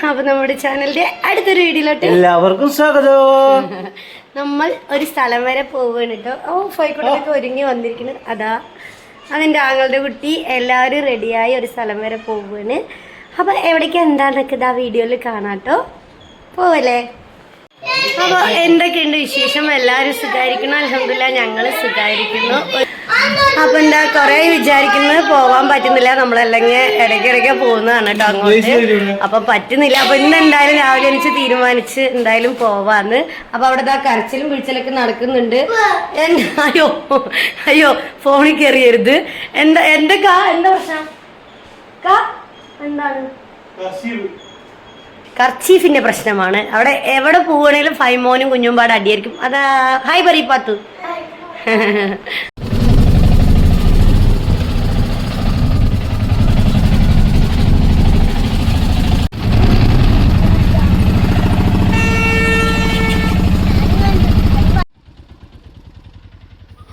അപ്പൊ നമ്മുടെ ചാനലിന്റെ അടുത്തൊരു വീഡിയോയിലോട്ട് എല്ലാവർക്കും സ്വാഗതം. നമ്മൾ ഒരു സ്ഥലം വരെ പോവുകയാണ് കേട്ടോ. ഫൈക്കോട്ടൊക്കെ ഒരുങ്ങി വന്നിരിക്കുന്നു. അതാ അതെന്റെ ആങ്ങളുടെ കുട്ടി എല്ലാവരും റെഡിയായി ഒരു സ്ഥലം വരെ പോവുകയാണ്. അപ്പൊ എവിടേക്ക് എന്താണെന്നൊക്കെ ഇതാ വീഡിയോയിൽ കാണാട്ടോ. പോവല്ലേ? അപ്പോൾ എന്തൊക്കെയുണ്ട് വിശേഷം? എല്ലാവരും സുഖമായിരിക്കണം. അൽഹംദുലില്ലാ ഞങ്ങൾ സുഖമായിരിക്കുന്നു. അപ്പൊ എന്താ കൊറേ വിചാരിക്കുന്നത് പോവാൻ പറ്റുന്നില്ല, നമ്മളല്ലെങ്കിൽ ഇടയ്ക്കിടയ്ക്ക് പോകുന്നതാണ് കേട്ടോ അങ്ങോട്ട്. അപ്പൊ പറ്റുന്നില്ല. അപ്പൊ ഇന്ന് എന്തായാലും രാവിലെ എനിക്ക് തീരുമാനിച്ച് എന്തായാലും പോവാന്ന്. അപ്പൊ അവിടെ കരച്ചിലും പിടിച്ചിലൊക്കെ നടക്കുന്നുണ്ട്. അയ്യോ അയ്യോ ഫോണിൽ കയറിയരുത്. എന്താ പ്രശ്നം? എന്താണ്? കർച്ചീഫിന്റെ പ്രശ്നമാണ്. അവിടെ എവിടെ പോവുകയാണെങ്കിലും ഫൈമോനും കുഞ്ഞുമ്പാട് അടിയായിരിക്കും. അതാ ഹായ് പറയപ്പാത്തു.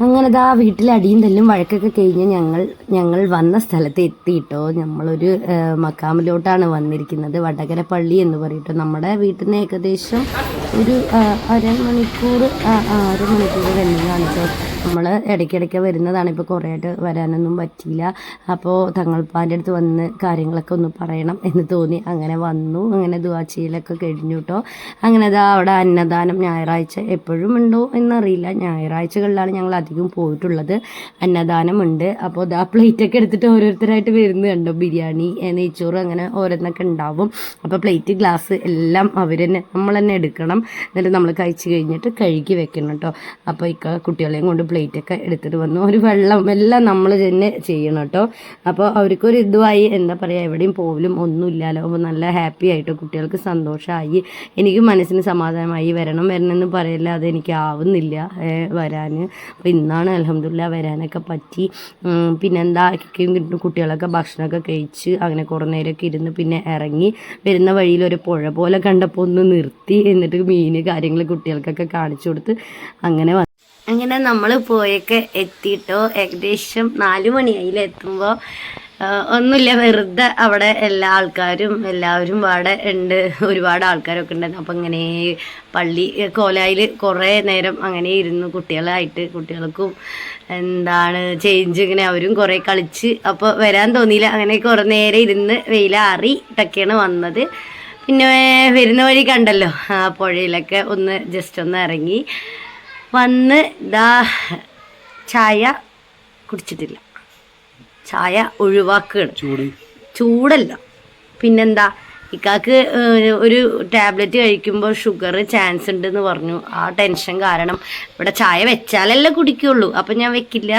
അങ്ങനെതാ വീട്ടിൽ അടിയും തല്ലും വഴക്കൊക്കെ കഴിഞ്ഞ് ഞങ്ങൾ വന്ന സ്ഥലത്ത് എത്തിയിട്ടോ. നമ്മളൊരു മക്കാമിലോട്ടാണ് വന്നിരിക്കുന്നത്. വടകര പള്ളി എന്ന് പറയട്ടോ. നമ്മുടെ വീട്ടിൽ നിന്ന് ഏകദേശം ഒരു അരമണിക്കൂർ റണ്ണിങ്ങാണ് കേട്ടോ. നമ്മൾ ഇടയ്ക്കിടയ്ക്ക് വരുന്നതാണ്. ഇപ്പോൾ കുറേ ആയിട്ട് വരാനൊന്നും പറ്റിയില്ല. അപ്പോൾ തങ്ങൾപ്പാൻ്റെ അടുത്ത് വന്ന് കാര്യങ്ങളൊക്കെ ഒന്ന് പറയണം എന്ന് തോന്നി. അങ്ങനെ വന്നു. അങ്ങനെ ദുആ ചെയ്യലൊക്കെ കഴിഞ്ഞു കേട്ടോ. അങ്ങനെ അവിടെ അന്നദാനം ഞായറാഴ്ച എപ്പോഴും ഉണ്ടോ എന്നറിയില്ല. ഞായറാഴ്ചകളിലാണ് ഞങ്ങൾ അധികം പോയിട്ടുള്ളത്. അന്നദാനമുണ്ട്. അപ്പോൾ ആ പ്ലേറ്റൊക്കെ എടുത്തിട്ട് ഓരോരുത്തരായിട്ട് വരുന്നത് കണ്ടോ. ബിരിയാണി, നെയ്ച്ചോറ് അങ്ങനെ ഓരോന്നൊക്കെ ഉണ്ടാവും. അപ്പോൾ പ്ലേറ്റ്, ഗ്ലാസ് എല്ലാം നമ്മൾ തന്നെ എടുക്കണം. എന്നിട്ട് നമ്മൾ കഴിച്ച് കഴിഞ്ഞിട്ട് കഴുകി വെക്കണം കേട്ടോ. അപ്പോൾ കുട്ടികളെയും കൊണ്ട് പ്ലേറ്റൊക്കെ എടുത്തിട്ട് വന്നു. ഒരു വെള്ളം എല്ലാം നമ്മൾ തന്നെ ചെയ്യണം കേട്ടോ. അപ്പോൾ അവർക്കൊരു ഇതുമായി എന്താ പറയുക, എവിടെയും പോലും ഒന്നുമില്ലല്ലോ. അപ്പോൾ നല്ല ഹാപ്പി ആയിട്ടോ. കുട്ടികൾക്ക് സന്തോഷമായി. എനിക്ക് മനസ്സിന് സമാധാനമായി. വരണമെന്ന് പറയില്ല, അതെനിക്ക് ആവുന്നില്ല വരാൻ. അപ്പോൾ ഇന്നാണ് അൽഹംദുലില്ലാ വരാനൊക്കെ പറ്റി. പിന്നെന്താ കുട്ടികളൊക്കെ ഭക്ഷണമൊക്കെ കഴിച്ച് അങ്ങനെ കുറേ നേരമൊക്കെ ഇരുന്ന് പിന്നെ ഇറങ്ങി. വരുന്ന വഴിയിൽ ഒരു പുഴ പോലെ കണ്ടപ്പോൾ ഒന്ന് നിർത്തി. എന്നിട്ട് മീൻ കാര്യങ്ങൾ കുട്ടികൾക്കൊക്കെ കാണിച്ചു കൊടുത്ത് അങ്ങനെ നമ്മൾ പോയൊക്കെ എത്തിയിട്ടോ. ഏകദേശം 4 മണിയായില്ല എത്തുമ്പോൾ. ഒന്നുമില്ല, വെറുതെ അവിടെ എല്ലാവരും അവിടെ ഉണ്ട്. ഒരുപാട് ആൾക്കാരൊക്കെ ഉണ്ടായിരുന്നു. അപ്പം ഇങ്ങനെ പള്ളി കോലായിൽ കുറേ നേരം അങ്ങനെ ഇരുന്നു കുട്ടികൾക്കും ചേഞ്ച് ഇങ്ങനെ അവരും കുറേ കളിച്ച്. അപ്പോൾ വരാൻ തോന്നിയില്ല. അങ്ങനെ കുറേ നേരം ഇരുന്ന് വെയിലാറിയിട്ടൊക്കെയാണ് വന്നത്. പിന്നെ വരുന്ന വഴി കണ്ടല്ലോ ആ പുഴയിലൊക്കെ ജസ്റ്റ് ഒന്ന് ഇറങ്ങി വന്ന് ചായ കുടിച്ചിട്ടില്ല. ചായ ഒഴിവാക്കുകയാണ്. ചൂടല്ല. പിന്നെന്താ, ഇക്കാക്ക് ഒരു ടാബ്ലറ്റ് കഴിക്കുമ്പോൾ ഷുഗർ ചാൻസ് ഉണ്ടെന്ന് പറഞ്ഞു. ആ ടെൻഷൻ കാരണം ഇവിടെ ചായ വെച്ചാലല്ലേ കുടിക്കുള്ളൂ. അപ്പം ഞാൻ വെക്കില്ല.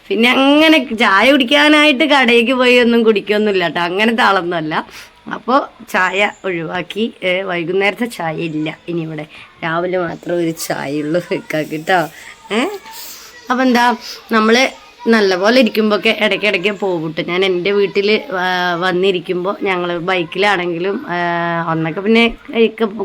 പിന്നെ അങ്ങനെ ചായ കുടിക്കാനായിട്ട് കടയിലേക്ക് പോയി ഒന്നും കുടിക്കൊന്നുമില്ല കേട്ടോ. അങ്ങനത്തെ ആളൊന്നുമല്ല. അപ്പോൾ ചായ ഒഴിവാക്കി. വൈകുന്നേരത്തെ ചായ ഇല്ല ഇനി ഇവിടെ. രാവിലെ മാത്രം ഒരു ചായയുള്ളൂ ഇക്കാക്ക് കേട്ടോ. അപ്പം എന്താ, നമ്മൾ നല്ലപോലെ ഇരിക്കുമ്പോഴൊക്കെ ഇടയ്ക്കിടയ്ക്ക് പോകും. ഞാൻ എൻ്റെ വീട്ടിൽ വന്നിരിക്കുമ്പോൾ ഞങ്ങൾ ബൈക്കിലാണെങ്കിലും ഒന്നൊക്കെ പിന്നെ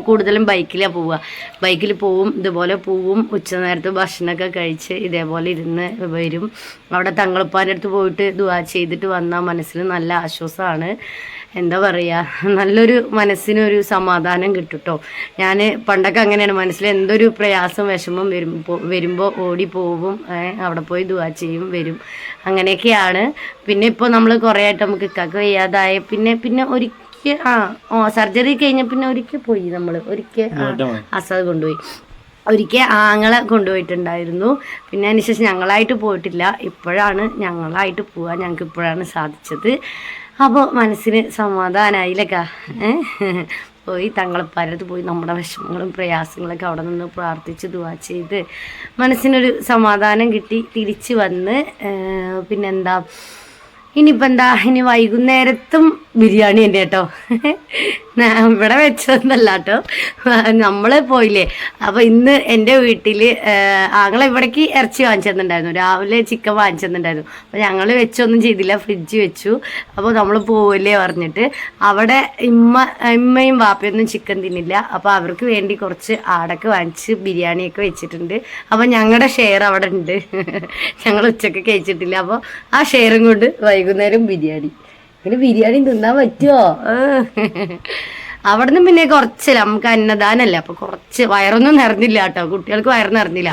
കൂടുതലും ബൈക്കിലാണ് പോവുക. ബൈക്കിൽ പോവും, ഇതുപോലെ പോവും. ഉച്ചനേരത്ത് ഭക്ഷണമൊക്കെ കഴിച്ച് ഇതേപോലെ ഇരുന്ന് വരും. അവിടെ തങ്ങളുപ്പാൻ്റെ അടുത്ത് പോയിട്ട് ദുആ ചെയ്തിട്ട് വന്നാൽ മനസ്സിന് നല്ല ആശ്വാസമാണ്. എന്താ പറയുക, നല്ലൊരു മനസ്സിനൊരു സമാധാനം കിട്ടും കേട്ടോ. ഞാൻ പണ്ടൊക്കെ അങ്ങനെയാണ്. മനസ്സിൽ എന്തൊരു പ്രയാസം വിഷമം വരുമ്പോൾ ഓടിപ്പോവും. അവിടെ പോയി ദുആ ചെയ്യും, വരും. അങ്ങനെയൊക്കെയാണ്. പിന്നെ ഇപ്പോൾ നമ്മൾ കുറേ ആയിട്ട് നമുക്ക് ഇക്കാക്ക് വയ്യാതായ പിന്നെ ഒരിക്കൽ സർജറി കഴിഞ്ഞ പിന്നെ ഒരിക്കൽ പോയി. അസാദ് കൊണ്ടുപോയി. ഒരിക്കൽ ആങ്ങളെ കൊണ്ടുപോയിട്ടുണ്ടായിരുന്നു. പിന്നെ അതിനുശേഷം ഞങ്ങളായിട്ട് പോയിട്ടില്ല. ഇപ്പോഴാണ് ഞങ്ങളായിട്ട് പോവാൻ ഞങ്ങൾക്ക് ഇപ്പോഴാണ് സാധിച്ചത്. അപ്പോൾ മനസ്സിന് സമാധാനമായില്ലക്കാ. പോയി തങ്ങളപ്പാരത്ത് പോയി നമ്മുടെ വിഷമങ്ങളും പ്രയാസങ്ങളൊക്കെ അവിടെ നിന്ന് പ്രാർത്ഥിച്ച് ദുആ ചെയ്ത് മനസ്സിനൊരു സമാധാനം കിട്ടി. തിരിച്ച് വന്ന് പിന്നെന്താ, ഇനി വൈകുന്നേരത്തും ബിരിയാണി തന്നെ കേട്ടോ. ഇവിടെ വെച്ചതൊന്നല്ല കേട്ടോ, നമ്മൾ പോയില്ലേ. അപ്പോൾ ഇന്ന് എൻ്റെ വീട്ടിൽ ആങ്ങളെ ഇവിടേക്ക് ഇറച്ചി വാങ്ങിച്ചു തന്നിട്ടുണ്ടായിരുന്നു. രാവിലെ ചിക്കൻ വാങ്ങിച്ചു തന്നിട്ടുണ്ടായിരുന്നു. അപ്പോൾ ഞങ്ങൾ വെച്ചൊന്നും ചെയ്തില്ല, ഫ്രിഡ്ജ് വെച്ചു. അപ്പോൾ നമ്മൾ പോവില്ലേ പറഞ്ഞിട്ട് അവിടെ ഇമ്മയും വാപ്പയൊന്നും ചിക്കൻ തിന്നില്ല. അപ്പോൾ അവർക്ക് വേണ്ടി കുറച്ച് ആടൊക്കെ വാങ്ങിച്ച് ബിരിയാണിയൊക്കെ വെച്ചിട്ടുണ്ട്. അപ്പോൾ ഞങ്ങളുടെ ഷെയർ അവിടെ ഉണ്ട്. ഞങ്ങൾ ഉച്ചക്ക് കഴിച്ചിട്ടില്ല. അപ്പോൾ ആ ഷെയറും കൊണ്ട് വൈകുന്നേരം ബിരിയാണി. പിന്നെ ബിരിയാണി തിന്നാൻ പറ്റുമോ? അവിടുന്ന് പിന്നെ കുറച്ച് നമുക്ക് അന്നദാനല്ലേ, അപ്പൊ കുറച്ച് വയറൊന്നും നിറഞ്ഞില്ല കേട്ടോ, കുട്ടികൾക്ക് വയറ് നിറഞ്ഞില്ല.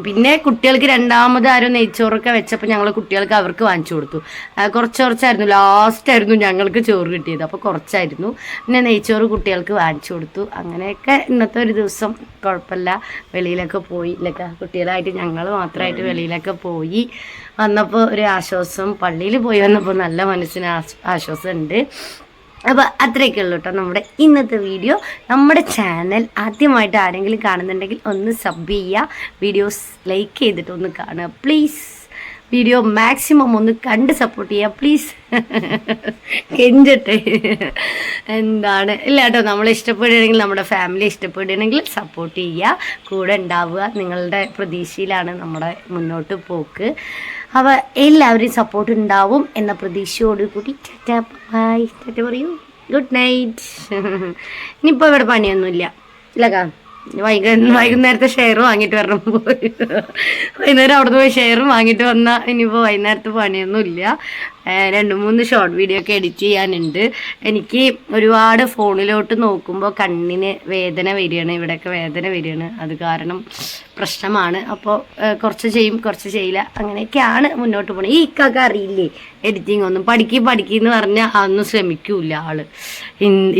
പിന്നെ കുട്ടികൾക്ക് രണ്ടാമത് ആരോ നെയ്ച്ചോറൊക്കെ വെച്ചപ്പോൾ ഞങ്ങൾ കുട്ടികൾക്ക് അവർക്ക് വാങ്ങിച്ചു കൊടുത്തു. കുറച്ചായിരുന്നു, ലാസ്റ്റ് ആയിരുന്നു ഞങ്ങൾക്ക് ചോറ് കിട്ടിയത്, അപ്പോൾ കുറച്ചായിരുന്നു. പിന്നെ നെയ്ച്ചോറ് കുട്ടികൾക്ക് വാങ്ങിച്ചു കൊടുത്തു. അങ്ങനെയൊക്കെ ഇന്നത്തെ ഒരു ദിവസം കുഴപ്പമില്ല. വെളിയിലൊക്കെ പോയി ഇല്ലൊക്കെ കുട്ടികളായിട്ട് ഞങ്ങൾ മാത്രമായിട്ട് വെളിയിലൊക്കെ പോയി വന്നപ്പോൾ ഒരു ആശ്വാസം. പള്ളിയിൽ പോയി വന്നപ്പോൾ നല്ല മനസ്സിന് ആശ്വാസമുണ്ട്. അപ്പോൾ അത്രയൊക്കെ ഉള്ളൂ കേട്ടോ നമ്മുടെ ഇന്നത്തെ വീഡിയോ. നമ്മുടെ ചാനൽ ആദ്യമായിട്ട് ആരെങ്കിലും കാണുന്നുണ്ടെങ്കിൽ ഒന്ന് സബ് ചെയ്യുക, വീഡിയോസ് ലൈക്ക് ചെയ്തിട്ട് ഒന്ന് കാണുക പ്ലീസ്. വീഡിയോ മാക്സിമം ഒന്ന് കണ്ട് സപ്പോർട്ട് ചെയ്യുക പ്ലീസ്. കെഞ്ചട്ടെ എന്താണ് ഇല്ല കേട്ടോ, നമ്മളെ ഇഷ്ടപ്പെടുകയാണെങ്കിൽ നമ്മുടെ ഫാമിലി ഇഷ്ടപ്പെടുകയാണെങ്കിൽ സപ്പോർട്ട് ചെയ്യുക, കൂടെ ഉണ്ടാവുക. നിങ്ങളുടെ പ്രതീക്ഷയിലാണ് നമ്മുടെ മുന്നോട്ട് പോക്ക്. അപ്പോൾ എല്ലാവരും സപ്പോർട്ട് ഉണ്ടാവും എന്ന പ്രതീക്ഷയോടുകൂടി ടാറ്റാ ബൈ, ടാറ്റ പറയൂ, ഗുഡ് നൈറ്റ്. ഇനിയിപ്പോൾ ഇവിടെ പണിയൊന്നുമില്ല ഇല്ലക്കാ, വൈകുന്നേരത്തെ ഷെയർ വാങ്ങിയിട്ട് വരണം. പോയി വൈകുന്നേരം അവിടെ പോയി ഷെയർ വാങ്ങിയിട്ട് വന്നാൽ ഇനിയിപ്പോൾ വൈകുന്നേരത്തെ പണിയൊന്നും ഇല്ല. 2-3 ഷോർട്ട് വീഡിയോ ഒക്കെ എഡിറ്റ് ചെയ്യാനുണ്ട്. എനിക്ക് ഒരുപാട് ഫോണിലോട്ട് നോക്കുമ്പോൾ കണ്ണിന് വേദന വരികയാണ്, ഇവിടെയൊക്കെ വേദന വരികയാണ്, അത് കാരണം പ്രശ്നമാണ്. അപ്പോൾ കുറച്ച് ചെയ്യും കുറച്ച് ചെയ്യില്ല, അങ്ങനെയൊക്കെയാണ് മുന്നോട്ട് പോകണം. ഈ ഇക്കൊക്കെ അറിയില്ലേ എഡിറ്റിംഗ് ഒന്നും, പഠിക്കെന്ന് പറഞ്ഞാൽ അതൊന്നും ശ്രമിക്കൂല ആള്,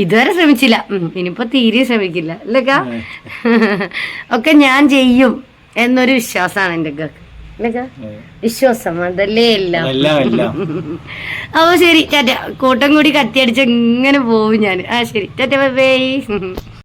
ഇതുവരെ ശ്രമിച്ചില്ല, ഇനിയിപ്പോൾ തീരെ ശ്രമിക്കില്ല അല്ലേക്കാ. ഒക്കെ ഞാൻ ചെയ്യും എന്നൊരു വിശ്വാസമാണ് എൻ്റെ ഒക്കെ അല്ലേക്കാ, വിശ്വാസം അതല്ലേ എല്ലാം. അപ്പോൾ ശരി ടാറ്റ, കൂട്ടം കൂടി കത്തിയടിച്ച് ഇങ്ങനെ പോവും ഞാൻ. ശരി ടാറ്റ ബൈ ബൈ.